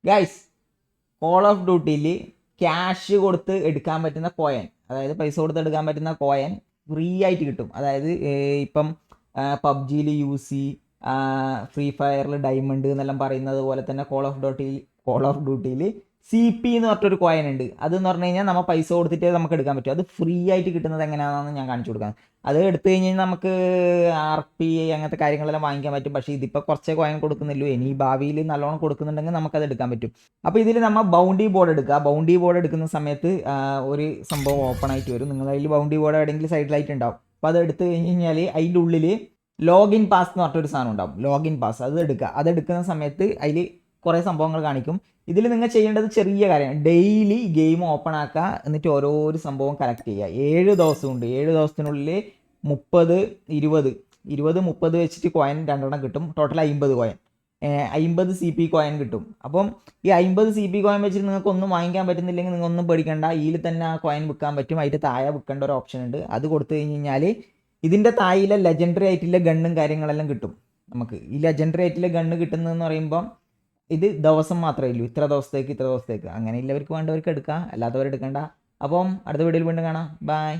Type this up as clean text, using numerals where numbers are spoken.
Guys, call of ഡ്യൂട്ടിയിൽ cash കൊടുത്ത് എടുക്കാൻ പറ്റുന്ന കോയൻ, അതായത് പൈസ കൊടുത്ത് എടുക്കാൻ പറ്റുന്ന കോയൻ ഫ്രീ ആയിട്ട് കിട്ടും. അതായത് ഇപ്പം പബ്ജിയിൽ യൂസി, ഫ്രീ ഫയറിൽ ഡയമണ്ട് എന്നെല്ലാം പറയുന്നത് പോലെ തന്നെ കോൾ ഓഫ് ഡ്യൂട്ടിയിൽ CP എന്ന് പറഞ്ഞൊരു കോയിൻ ഉണ്ട്. അതെന്ന് പറഞ്ഞു കഴിഞ്ഞാൽ നമ്മൾ പൈസ കൊടുത്തിട്ട് നമുക്ക് എടുക്കാൻ പറ്റും. അത് ഫ്രീ ആയിട്ട് കിട്ടുന്നത് എങ്ങനെയാണെന്ന് ഞാൻ കാണിച്ചു കൊടുക്കാം. അത് എടുത്തു കഴിഞ്ഞ് കഴിഞ്ഞാൽ നമുക്ക് RPA അങ്ങനത്തെ കാര്യങ്ങളെല്ലാം വാങ്ങിക്കാൻ പറ്റും. പക്ഷേ ഇതിപ്പോൾ കുറച്ചേ കോയിൻ കൊടുക്കുന്നില്ലല്ലോ. ഇനി ഭാവിയിൽ നല്ലോണം കൊടുക്കുന്നുണ്ടെങ്കിൽ നമുക്കത് എടുക്കാൻ പറ്റും. അപ്പോൾ ഇതിൽ നമ്മൾ ബൗണ്ടി ബോർഡ് എടുക്കുക. ബൗണ്ടി ബോർഡ് എടുക്കുന്ന സമയത്ത് ഒരു സംഭവം ഓപ്പൺ ആയിട്ട് വരും. നിങ്ങൾ അതിൽ ബൗണ്ടി ബോർഡ് എവിടെയെങ്കിലും സൈഡിലായിട്ട് ഉണ്ടാവും. അപ്പോൾ അത് എടുത്തു കഴിഞ്ഞ് കഴിഞ്ഞാൽ അതിൻ്റെ ഉള്ളിൽ ലോഗിൻ പാസ് എന്ന് പറഞ്ഞൊരു സാധനം ഉണ്ടാവും. ലോഗിൻ പാസ് അത് എടുക്കുക. അതെടുക്കുന്ന സമയത്ത് അതിൽ കുറേ സംഭവങ്ങൾ കാണിക്കും. ഇതിൽ നിങ്ങൾ ചെയ്യേണ്ടത് ചെറിയ കാര്യമാണ്. ഡെയിലി ഗെയിം ഓപ്പൺ ആക്കുക, എന്നിട്ട് ഓരോരോ സംഭവം കളക്ട് ചെയ്യുക. 7 ദിവസമുണ്ട്. 7 ദിവസത്തിനുള്ളിൽ 30, 20, 30 വെച്ചിട്ട് കോയിൻ 2 കിട്ടും. ടോട്ടൽ 50 കോയിൻ, 50 CP കോയിൻ കിട്ടും. അപ്പം ഈ 50 CP കോയിൻ വെച്ചിട്ട് നിങ്ങൾക്ക് ഒന്നും വാങ്ങിക്കാൻ പറ്റുന്നില്ലെങ്കിൽ നിങ്ങൾ ഒന്നും പേടിക്കണ്ട. ഇതിൽ തന്നെ ആ കോയിൻ വിൽക്കാൻ പറ്റും. അതിൻ്റെ താഴെ വിൽക്കേണ്ട ഒരു ഓപ്ഷൻ ഉണ്ട്. അത് കൊടുത്തു കഴിഞ്ഞ് കഴിഞ്ഞാൽ ഇതിൻ്റെ താഴെ ലെജൻഡറി ആയിട്ടുള്ള ഗണ്ണും കാര്യങ്ങളെല്ലാം കിട്ടും. നമുക്ക് ഈ ലെജൻഡറി ആയിട്ടുള്ള ഗണ്ണ് കിട്ടുന്നതെന്ന് പറയുമ്പം ഇത് ദിവസം മാത്രമേ ഉള്ളൂ. ഇത്ര ദിവസത്തേക്ക് അങ്ങനെ ഇല്ലവർക്ക് വേണ്ടവർക്ക് എടുക്കാം, അല്ലാത്തവർ എടുക്കണ്ട. അപ്പം അടുത്ത വീഡിയോയിൽ വീണ്ടും കാണാം. ബൈ.